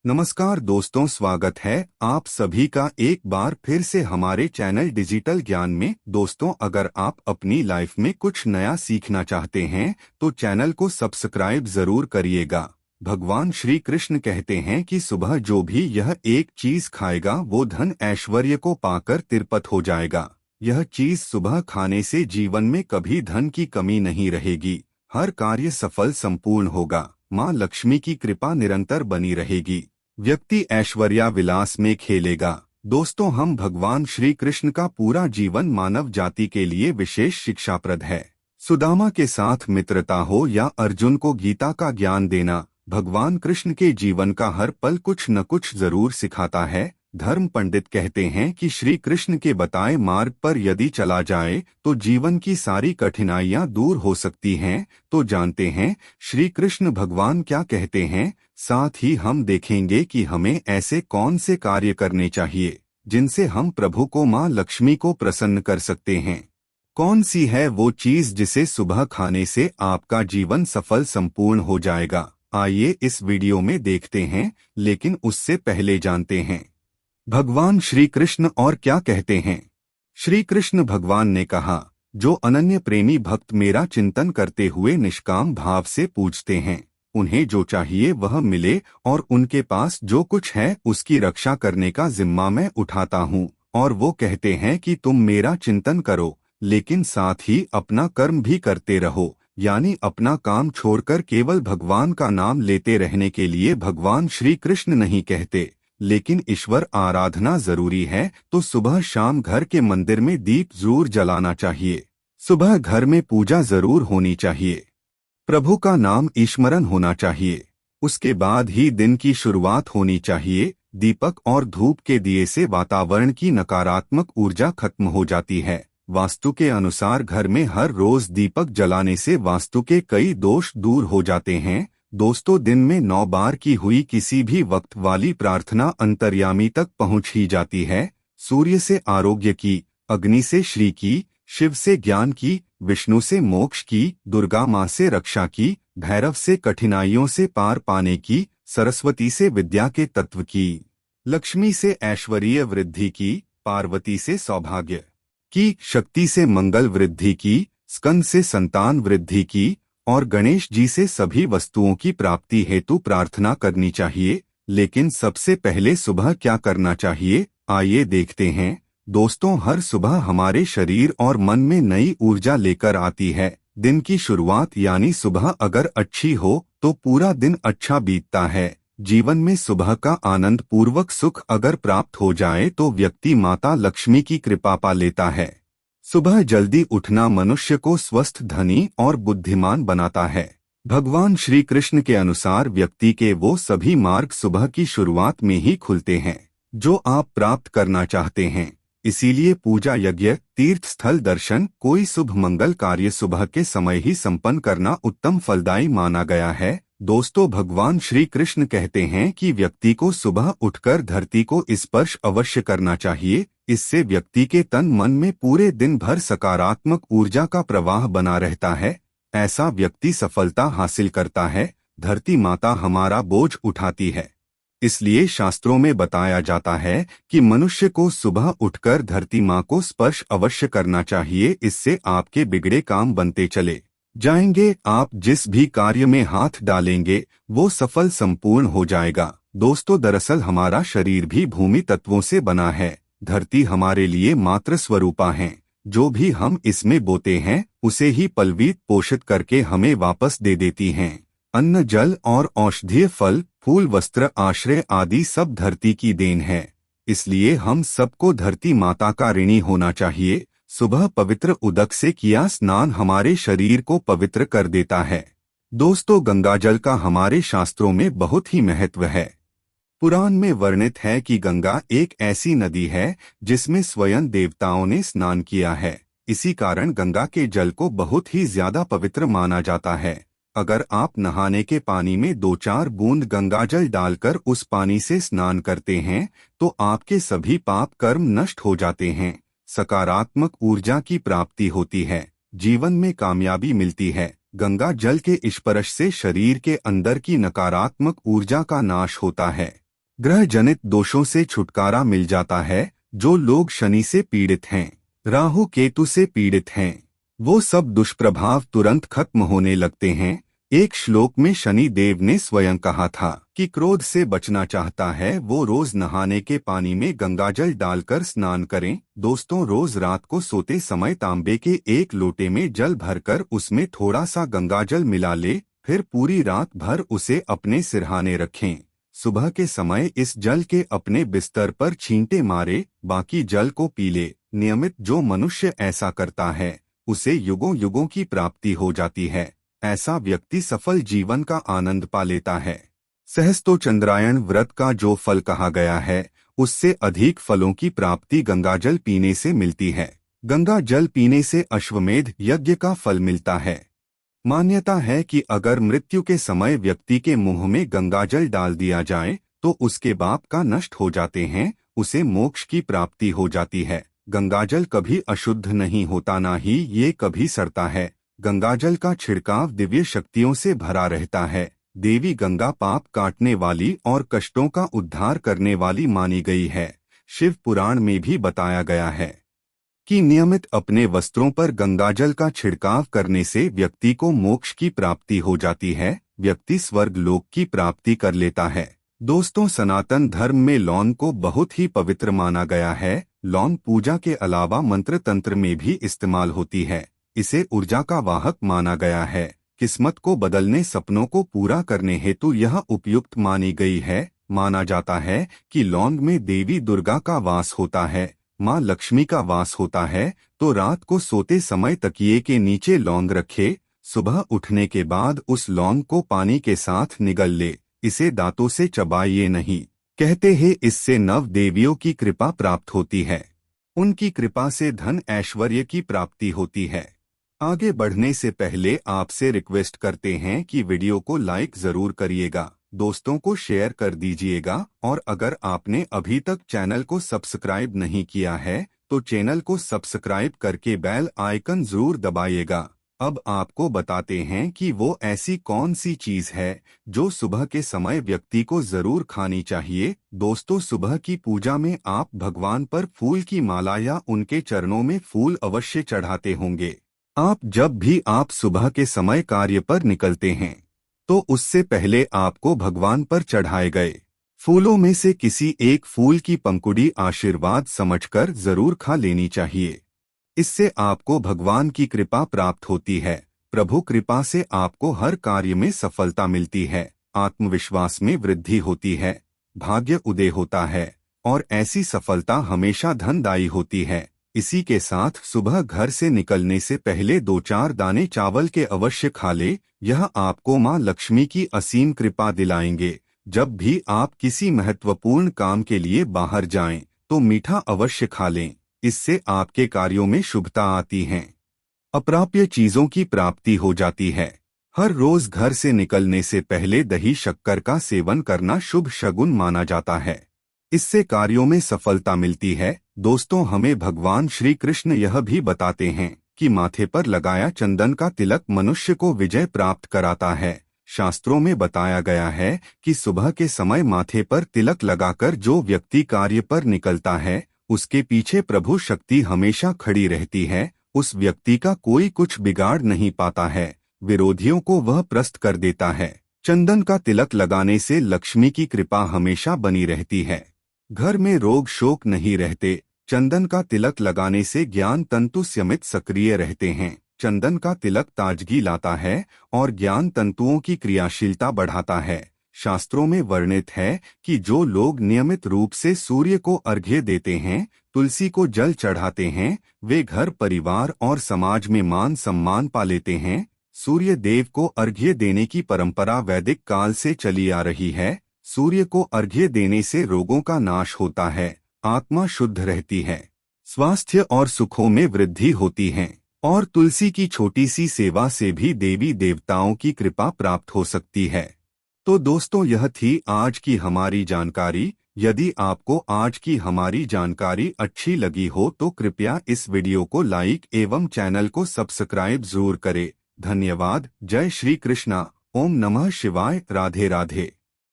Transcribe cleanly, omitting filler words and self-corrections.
नमस्कार दोस्तों, स्वागत है आप सभी का एक बार फिर से हमारे चैनल डिजिटल ज्ञान में। दोस्तों, अगर आप अपनी लाइफ में कुछ नया सीखना चाहते हैं तो चैनल को सब्सक्राइब जरूर करिएगा। भगवान श्री कृष्ण कहते हैं कि सुबह जो भी यह एक चीज खाएगा वो धन ऐश्वर्य को पाकर तिरपत हो जाएगा। यह चीज सुबह खाने से जीवन में कभी धन की कमी नहीं रहेगी, हर कार्य सफल संपूर्ण होगा, माँ लक्ष्मी की कृपा निरंतर बनी रहेगी, व्यक्ति ऐश्वर्या विलास में खेलेगा। दोस्तों, हम भगवान श्री कृष्ण का पूरा जीवन मानव जाति के लिए विशेष शिक्षाप्रद है। सुदामा के साथ मित्रता हो या अर्जुन को गीता का ज्ञान देना, भगवान कृष्ण के जीवन का हर पल कुछ न कुछ जरूर सिखाता है। धर्म पंडित कहते हैं कि श्री कृष्ण के बताए मार्ग पर यदि चला जाए तो जीवन की सारी कठिनाइयां दूर हो सकती हैं। तो जानते हैं श्री कृष्ण भगवान क्या कहते हैं। साथ ही हम देखेंगे कि हमें ऐसे कौन से कार्य करने चाहिए जिनसे हम प्रभु को माँ लक्ष्मी को प्रसन्न कर सकते हैं। कौन सी है वो चीज जिसे सुबह खाने से आपका जीवन सफल संपूर्ण हो जाएगा। आइए इस वीडियो में देखते हैं, लेकिन उससे पहले जानते हैं भगवान श्री कृष्ण और क्या कहते हैं। श्री कृष्ण भगवान ने कहा, जो अनन्य प्रेमी भक्त मेरा चिंतन करते हुए निष्काम भाव से पूजते हैं, उन्हें जो चाहिए वह मिले और उनके पास जो कुछ है उसकी रक्षा करने का जिम्मा मैं उठाता हूँ। और वो कहते हैं कि तुम मेरा चिंतन करो लेकिन साथ ही अपना कर्म भी करते रहो, यानी अपना काम छोड़कर केवल भगवान का नाम लेते रहने के लिए भगवान श्री कृष्ण नहीं कहते, लेकिन ईश्वर आराधना जरूरी है। तो सुबह शाम घर के मंदिर में दीप जरूर जलाना चाहिए, सुबह घर में पूजा जरूर होनी चाहिए, प्रभु का नाम स्मरण होना चाहिए, उसके बाद ही दिन की शुरुआत होनी चाहिए। दीपक और धूप के दिए से वातावरण की नकारात्मक ऊर्जा खत्म हो जाती है। वास्तु के अनुसार घर में हर रोज दीपक जलाने से वास्तु के कई दोष दूर हो जाते हैं। दोस्तों, दिन में 9 बार की हुई किसी भी वक्त वाली प्रार्थना अंतर्यामी तक पहुंच ही जाती है। सूर्य से आरोग्य की, अग्नि से श्री की, शिव से ज्ञान की, विष्णु से मोक्ष की, दुर्गा माँ से रक्षा की, भैरव से कठिनाइयों से पार पाने की, सरस्वती से विद्या के तत्व की, लक्ष्मी से ऐश्वर्य वृद्धि की, पार्वती से सौभाग्य की, शक्ति से मंगल वृद्धि की, स्कंद से संतान वृद्धि की और गणेश जी से सभी वस्तुओं की प्राप्ति हेतु प्रार्थना करनी चाहिए। लेकिन सबसे पहले सुबह क्या करना चाहिए, आइए देखते हैं। दोस्तों, हर सुबह हमारे शरीर और मन में नई ऊर्जा लेकर आती है। दिन की शुरुआत यानी सुबह अगर अच्छी हो तो पूरा दिन अच्छा बीतता है। जीवन में सुबह का आनंद पूर्वक सुख अगर प्राप्त हो जाए तो व्यक्ति माता लक्ष्मी की कृपा पा लेता है। सुबह जल्दी उठना मनुष्य को स्वस्थ, धनी और बुद्धिमान बनाता है। भगवान श्री कृष्ण के अनुसार व्यक्ति के वो सभी मार्ग सुबह की शुरुआत में ही खुलते हैं जो आप प्राप्त करना चाहते हैं। इसीलिए पूजा, यज्ञ, तीर्थ स्थल दर्शन, कोई शुभ मंगल कार्य सुबह के समय ही संपन्न करना उत्तम फलदायी माना गया है। दोस्तों, भगवान श्री कृष्ण कहते हैं कि व्यक्ति को सुबह उठकर धरती को स्पर्श अवश्य करना चाहिए। इससे व्यक्ति के तन मन में पूरे दिन भर सकारात्मक ऊर्जा का प्रवाह बना रहता है। ऐसा व्यक्ति सफलता हासिल करता है। धरती माता हमारा बोझ उठाती है, इसलिए शास्त्रों में बताया जाता है कि मनुष्य को सुबह उठकर धरती माँ को स्पर्श अवश्य करना चाहिए। इससे आपके बिगड़े काम बनते चले जाएंगे। आप जिस भी कार्य में हाथ डालेंगे वो सफल संपूर्ण हो जाएगा। दोस्तों, दरअसल हमारा शरीर भी भूमि तत्वों से बना है। धरती हमारे लिए मातृ स्वरूपा है। जो भी हम इसमें बोते हैं उसे ही पलवित पोषित करके हमें वापस दे देती हैं। अन्न, जल और औषधीय फल, फूल, वस्त्र, आश्रय आदि सब धरती की देन है। इसलिए हम सबको धरती माता का ऋणी होना चाहिए। सुबह पवित्र उदक से किया स्नान हमारे शरीर को पवित्र कर देता है। दोस्तों, गंगाजल का हमारे शास्त्रों में बहुत ही महत्व है। पुराण में वर्णित है कि गंगा एक ऐसी नदी है जिसमें स्वयं देवताओं ने स्नान किया है। इसी कारण गंगा के जल को बहुत ही ज्यादा पवित्र माना जाता है। अगर आप नहाने के पानी में 2-4 बूंद गंगाजल डालकर उस पानी से स्नान करते हैं तो आपके सभी पाप कर्म नष्ट हो जाते हैं, सकारात्मक ऊर्जा की प्राप्ति होती है, जीवन में कामयाबी मिलती है। गंगा जल के स्पर्श से शरीर के अंदर की नकारात्मक ऊर्जा का नाश होता है। ग्रह जनित दोषों से छुटकारा मिल जाता है। जो लोग शनि से पीड़ित हैं, राहु केतु से पीड़ित हैं, वो सब दुष्प्रभाव तुरंत खत्म होने लगते हैं। एक श्लोक में शनि देव ने स्वयं कहा था कि क्रोध से बचना चाहता है वो रोज नहाने के पानी में गंगाजल डालकर स्नान करें। दोस्तों, रोज रात को सोते समय तांबे के एक लोटे में जल भरकर उसमें थोड़ा सा गंगाजल मिला ले, फिर पूरी रात भर उसे अपने सिरहाने रखें। सुबह के समय इस जल के अपने बिस्तर पर छींटे मारे, बाकी जल को पी ले। नियमित जो मनुष्य ऐसा करता है उसे युगों युगों की प्राप्ति हो जाती है। ऐसा व्यक्ति सफल जीवन का आनंद पा लेता है। सहस्तो चंद्रायण व्रत का जो फल कहा गया है, उससे अधिक फलों की प्राप्ति गंगाजल पीने से मिलती है। गंगा जल पीने से अश्वमेध यज्ञ का फल मिलता है। मान्यता है कि अगर मृत्यु के समय व्यक्ति के मुंह में गंगाजल डाल दिया जाए तो उसके पाप का नष्ट हो जाते हैं, उसे मोक्ष की प्राप्ति हो जाती है। गंगाजल कभी अशुद्ध नहीं होता, ना ही ये कभी सड़ता है। गंगाजल का छिड़काव दिव्य शक्तियों से भरा रहता है। देवी गंगा पाप काटने वाली और कष्टों का उद्धार करने वाली मानी गई है। शिव पुराण में भी बताया गया है कि नियमित अपने वस्त्रों पर गंगाजल का छिड़काव करने से व्यक्ति को मोक्ष की प्राप्ति हो जाती है। व्यक्ति स्वर्ग लोक की प्राप्ति कर लेता है। दोस्तों, सनातन धर्म में लौंग को बहुत ही पवित्र माना गया है। लौंग पूजा के अलावा मंत्र तंत्र में भी इस्तेमाल होती है। इसे ऊर्जा का वाहक माना गया है। किस्मत को बदलने, सपनों को पूरा करने हेतु यह उपयुक्त मानी गई है। माना जाता है कि लौंग में देवी दुर्गा का वास होता है, माँ लक्ष्मी का वास होता है। तो रात को सोते समय तकिए के नीचे लौंग रखे, सुबह उठने के बाद उस लौंग को पानी के साथ निगल ले। इसे दांतों से चबाइए नहीं। कहते हैं इससे नव देवियों की कृपा प्राप्त होती है। उनकी कृपा से धन ऐश्वर्य की प्राप्ति होती है। आगे बढ़ने से पहले आपसे रिक्वेस्ट करते हैं कि वीडियो को लाइक जरूर करिएगा, दोस्तों को शेयर कर दीजिएगा, और अगर आपने अभी तक चैनल को सब्सक्राइब नहीं किया है तो चैनल को सब्सक्राइब करके बेल आइकन जरूर दबाइएगा। अब आपको बताते हैं कि वो ऐसी कौन सी चीज है जो सुबह के समय व्यक्ति को जरूर खानी चाहिए। दोस्तों, सुबह की पूजा में आप भगवान पर फूल की माला या उनके चरणों में फूल अवश्य चढ़ाते होंगे। जब भी आप सुबह के समय कार्य पर निकलते हैं तो उससे पहले आपको भगवान पर चढ़ाए गए फूलों में से किसी एक फूल की पंखुड़ी आशीर्वाद समझकर जरूर खा लेनी चाहिए। इससे आपको भगवान की कृपा प्राप्त होती है। प्रभु कृपा से आपको हर कार्य में सफलता मिलती है, आत्मविश्वास में वृद्धि होती है, भाग्य उदय होता है और ऐसी सफलता हमेशा धनदायी होती है। इसी के साथ सुबह घर से निकलने से पहले 2-4 दाने चावल के अवश्य खा ले। यह आपको माँ लक्ष्मी की असीम कृपा दिलाएंगे। जब भी आप किसी महत्वपूर्ण काम के लिए बाहर जाएं तो मीठा अवश्य खा लें, इससे आपके कार्यों में शुभता आती है, अप्राप्य चीजों की प्राप्ति हो जाती है। हर रोज घर से निकलने से पहले दही शक्कर का सेवन करना शुभ शगुन माना जाता है। इससे कार्यों में सफलता मिलती है। दोस्तों, हमें भगवान श्री कृष्ण यह भी बताते हैं कि माथे पर लगाया चंदन का तिलक मनुष्य को विजय प्राप्त कराता है। शास्त्रों में बताया गया है कि सुबह के समय माथे पर तिलक लगाकर जो व्यक्ति कार्य पर निकलता है उसके पीछे प्रभु शक्ति हमेशा खड़ी रहती है। उस व्यक्ति का कोई कुछ बिगाड़ नहीं पाता है, विरोधियों को वह परास्त कर देता है। चंदन का तिलक लगाने से लक्ष्मी की कृपा हमेशा बनी रहती है। घर में रोग शोक नहीं रहते। चंदन का तिलक लगाने से ज्ञान तंतु संयमित सक्रिय रहते हैं। चंदन का तिलक ताजगी लाता है और ज्ञान तंतुओं की क्रियाशीलता बढ़ाता है। शास्त्रों में वर्णित है कि जो लोग नियमित रूप से सूर्य को अर्घ्य देते हैं, तुलसी को जल चढ़ाते हैं, वे घर, परिवार और समाज में मान सम्मान पा लेते हैं। सूर्य देव को अर्घ्य देने की परंपरा वैदिक काल से चली आ रही है। सूर्य को अर्घ्य देने से रोगों का नाश होता है, आत्मा शुद्ध रहती है, स्वास्थ्य और सुखों में वृद्धि होती है और तुलसी की छोटी सी सेवा से भी देवी देवताओं की कृपा प्राप्त हो सकती है। तो दोस्तों, यह थी आज की हमारी जानकारी। यदि आपको आज की हमारी जानकारी अच्छी लगी हो तो कृपया इस वीडियो को लाइक एवं चैनल को सब्सक्राइब जरूर करें। धन्यवाद। जय श्री कृष्णा। ओम नमः शिवाय। राधे राधे।